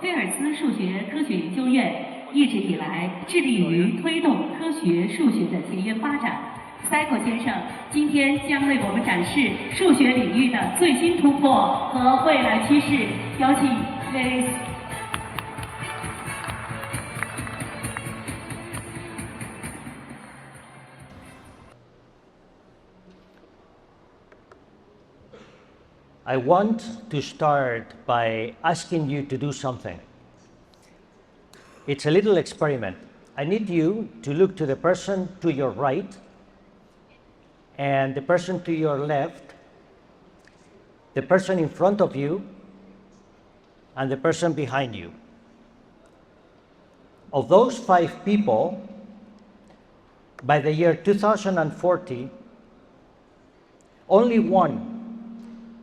菲尔兹数学科学研究院一直以来致力于推动科学数学的节约发展。Cycle 先生今天将为我们展示数学领域的最新突破和未来趋势。有请 Liz。I want to start by asking you to do something. It's a little experiment. I need you to look to the person to your right and the person to your left, the person in front of you, and the person behind you. Of those 5 people, by the year 2040, only one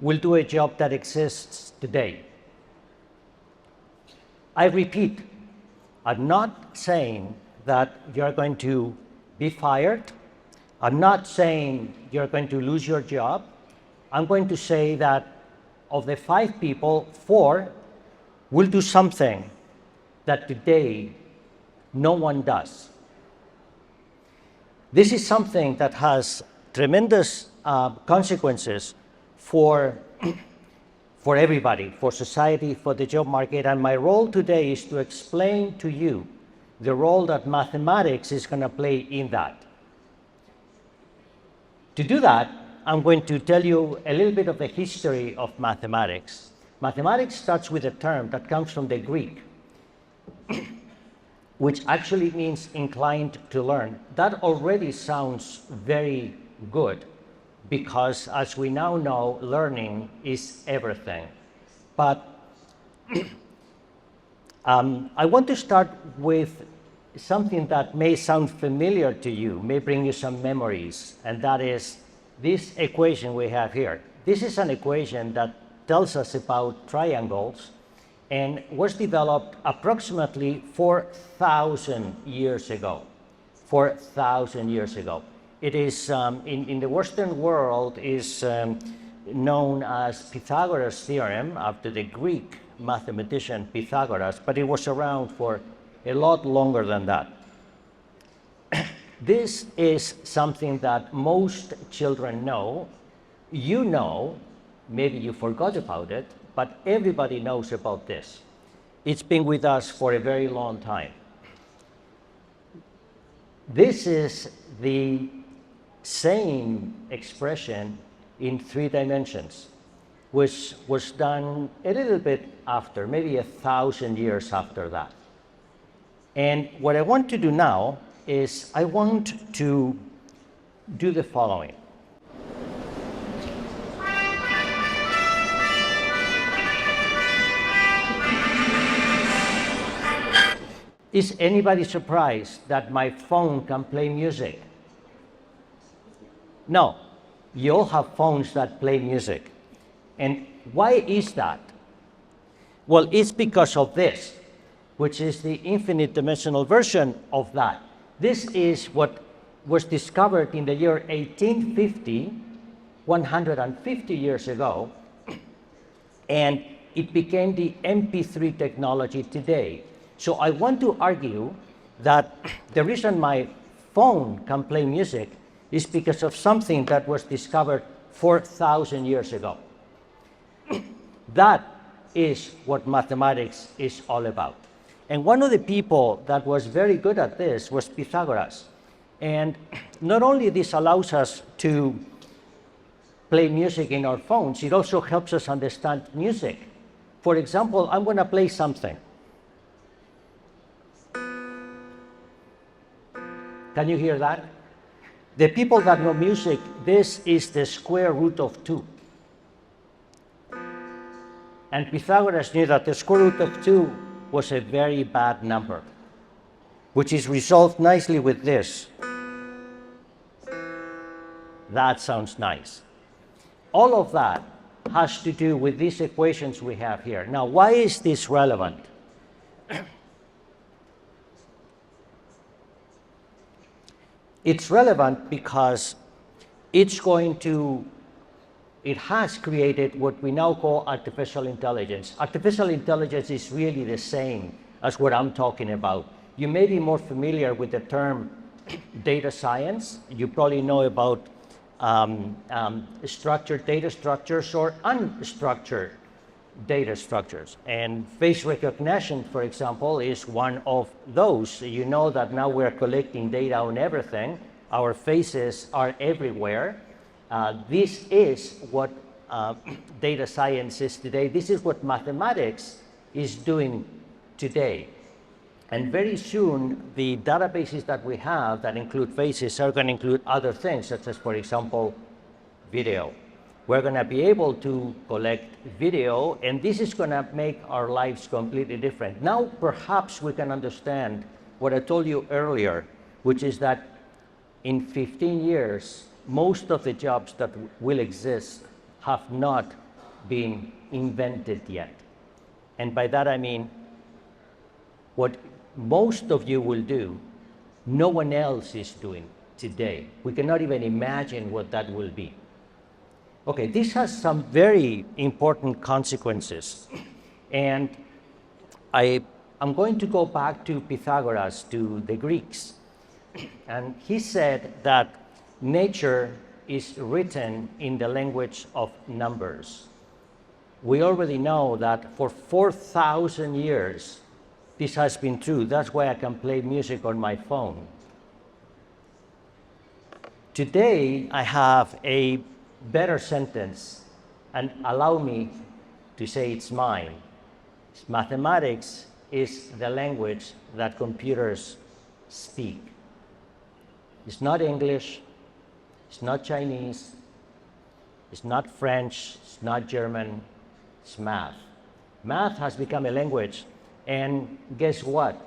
will do a job that exists today. I repeat, I'm not saying that you're going to be fired. I'm not saying you're going to lose your job. I'm going to say that of the 5 people, 4 will do something that today no one does. This is something that has tremendous consequences for everybody, for society, for the job market. And my role today is to explain to you the role that mathematics is going to play in that. To do that, I'm going to tell you a little bit of the history of mathematics. Mathematics starts with a term that comes from the Greek, which actually means inclined to learn. That already sounds very good, because as we now know, learning is everything. But I want to start with something that may sound familiar to you, may bring you some memories, and that is this equation we have here. This is an equation that tells us about triangles and was developed approximately 4,000 years ago. 4,000 years ago. It is, in the Western world, is known as Pythagoras' theorem, after the Greek mathematician Pythagoras, but it was around for a lot longer than that. This is something that most children know. You know, maybe you forgot about it, but everybody knows about this. It's been with us for a very long time. This is the same expression in 3 dimensions, which was done a little bit after, maybe 1,000 years after that. And what I want to do now is I want to do the following. Is anybody surprised that my phone can play music? No, you all have phones that play music. And why is that? Well, it's because of this, which is the infinite dimensional version of that. This is what was discovered in the year 1850, 150 years ago, and it became the MP3 technology today. So I want to argue that the reason my phone can play music is because of something that was discovered 4,000 years ago. That is what mathematics is all about. And one of the people that was very good at this was Pythagoras. And not only this allows us to play music in our phones, it also helps us understand music. For example, I'm going to play something. Can you hear that? The people that know music, this is the square root of 2. And Pythagoras knew that the square root of 2 was a very bad number, which is resolved nicely with this. That sounds nice. All of that has to do with these equations we have here. Now, why is this relevant? It's relevant because it's going to it has created what we now call artificial intelligence. Artificial intelligence is really the same as what I'm talking about. You may be more familiar with the term data science. You probably know about structured data structures or unstructured data structures. And face recognition, for example, is one of those. You know that now we're collecting data on everything. Our faces are everywhere. This is what data science is today. This is what mathematics is doing today. And very soon, the databases that we have that include faces are going to include other things, such as, for example, video. We're going to be able to collect video, and this is going to make our lives completely different. Now, perhaps we can understand what I told you earlier, which is that in 15 years, most of the jobs that will exist have not been invented yet. And by that I mean, what most of you will do, no one else is doing today. We cannot even imagine what that will be. Okay, this has some very important consequences. And I'm going to go back to Pythagoras, to the Greeks. And he said that nature is written in the language of numbers. We already know that for 4,000 years, this has been true. That's why I can play music on my phone. Today, I have a better sentence, and allow me to say it's mine. Mathematics is the language that computers speak. It's not English, it's not Chinese, it's not French, it's not German, it's math. Math has become a language, and guess what?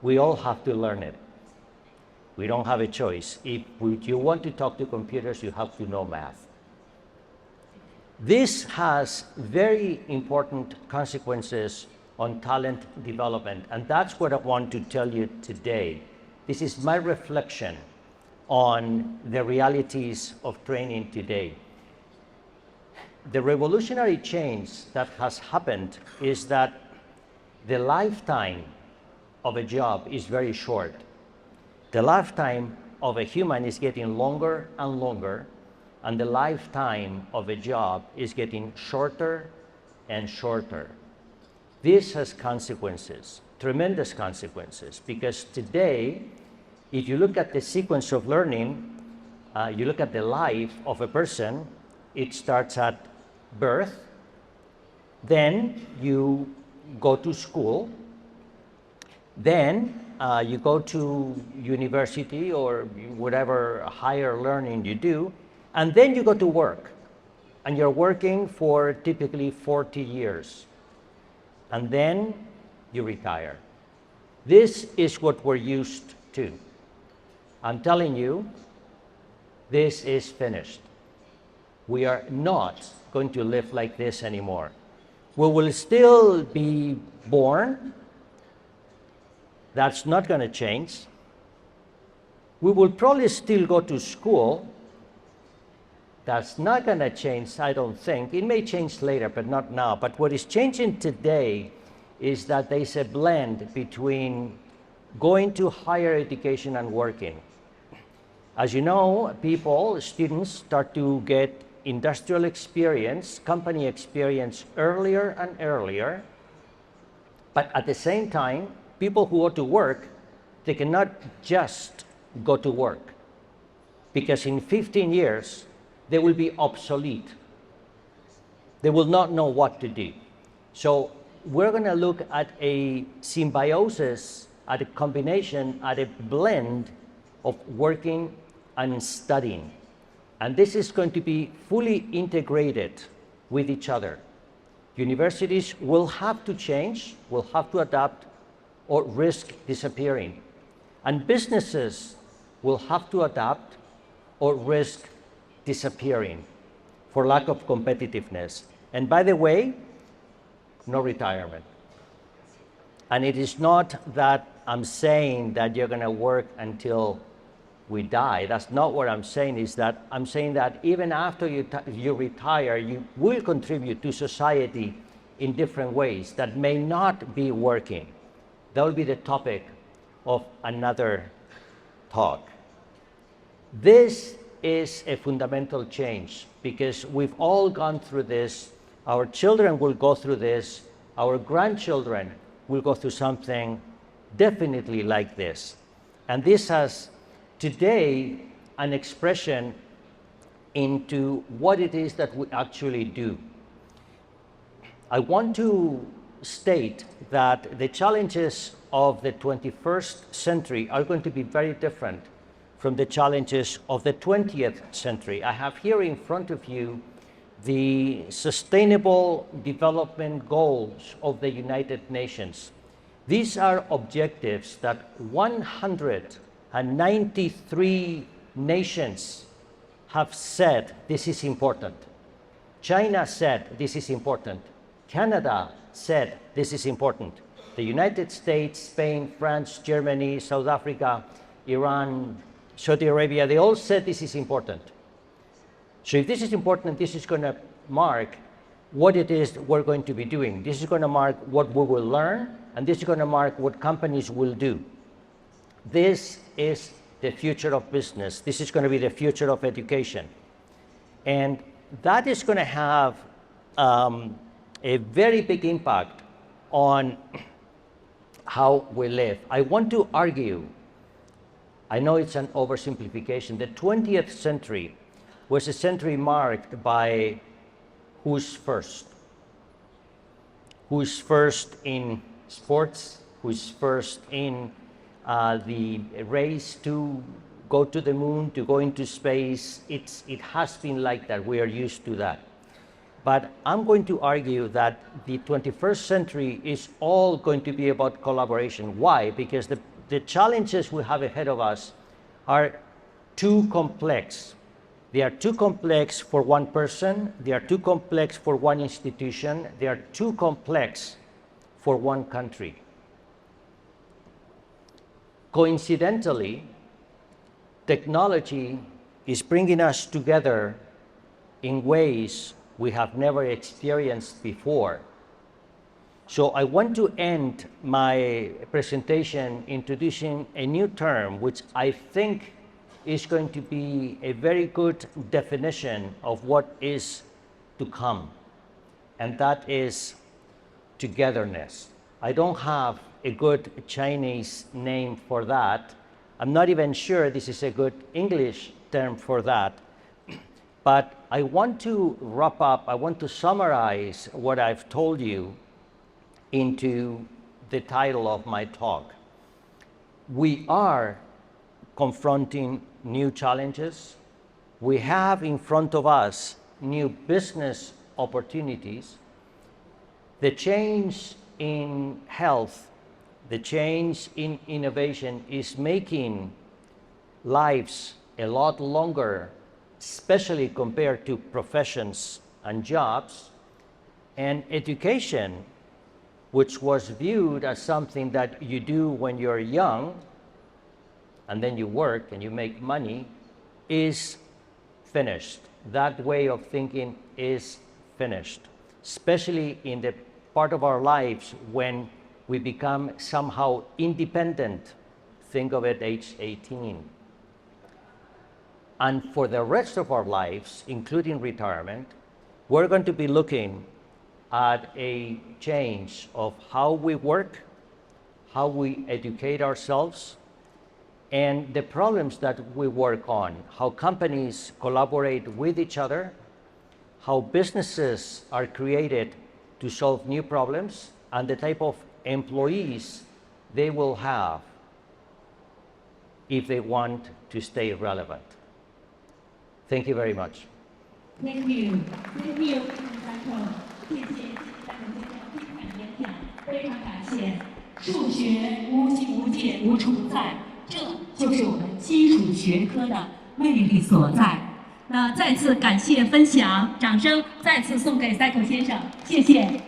We all have to learn it. We don't have a choice. If you want to talk to computers, you have to know math. This has very important consequences on talent development, and that's what I want to tell you today. This is my reflection on the realities of training today. The revolutionary change that has happened is that the lifetime of a job is very short. The lifetime of a human is getting longer and longer, and the lifetime of a job is getting shorter and shorter. This has consequences, tremendous consequences, because today, if you look at the sequence of learning, you look at the life of a person, it starts at birth, then you go to school, then you go to university or whatever higher learning you do, and then you go to work. And you're working for typically 40 years. And then you retire. This is what we're used to. I'm telling you, this is finished. We are not going to live like this anymore. We will still be born. That's not going to change. We will probably still go to school. That's not going to change, I don't think. It may change later, but not now. But what is changing today is that there's a blend between going to higher education and working. As you know, students start to get industrial experience, company experience earlier and earlier. But at the same time, people who go to work, they cannot just go to work, because in 15 years, they will be obsolete. They will not know what to do. So we're going to look at a symbiosis, at a combination, at a blend of working and studying. And this is going to be fully integrated with each other. Universities will have to change, will have to adapt, or risk disappearing. And businesses will have to adapt or risk disappearing for lack of competitiveness. And by the way, no retirement. And it is not that I'm saying that you're going to work until we die. That's not what I'm saying. Is that I'm saying that even after you retire, you will contribute to society in different ways that may not be working. That will be the topic of another talk. This is a fundamental change because we've all gone through this. Our children will go through this. Our grandchildren will go through something definitely like this. And this has today an expression into what it is that we actually do. I want to state that the challenges of the 21st century are going to be very different from the challenges of the 20th century. I have here in front of you the Sustainable Development Goals of the United Nations. These are objectives that 193 nations have said this is important. China said this is important. Canada said this is important. The United States, Spain, France, Germany, South Africa, Iran, Saudi Arabia, they all said this is important. So if this is important, this is going to mark what it is we're going to be doing. This is going to mark what we will learn, and this is going to mark what companies will do. This is the future of business. This is going to be the future of education. And that is going to have a very big impact on how we live. I want to argue, I know it's an oversimplification, the 20th century was a century marked by who's first. Who's first in sports, who's first in the race to go to the moon, to go into space. It has been like that. We are used to that. But I'm going to argue that the 21st century is all going to be about collaboration. Why? Because the challenges we have ahead of us are too complex. They are too complex for one person. They are too complex for one institution. They are too complex for one country. Coincidentally, technology is bringing us together in ways we have never experienced before. So I want to end my presentation introducing a new term, which I think is going to be a very good definition of what is to come, and that is togetherness. I don't have a good Chinese name for that. I'm not even sure this is a good English term for that. But I want to wrap up, I want to summarize what I've told you into the title of my talk. We are confronting new challenges. We have in front of us new business opportunities. The change in health, the change in innovation is making lives a lot longer, especially compared to professions and jobs. And education, which was viewed as something that you do when you're young, and then you work and you make money, is finished. That way of thinking is finished, especially in the part of our lives when we become somehow independent. Think of it, age 18. And for the rest of our lives, including retirement, we're going to be looking at a change of how we work, how we educate ourselves, and the problems that we work on, how companies collaborate with each other, how businesses are created to solve new problems, and the type of employees they will have if they want to stay relevant. Thank you very much. Thank you. Thank you. 谢谢三位先生精彩演讲，非常感谢。数学无形无界无处不在，这就是我们基础学科的魅力所在。那再次感谢分享，掌声再次送给 Cycle 先生，谢谢。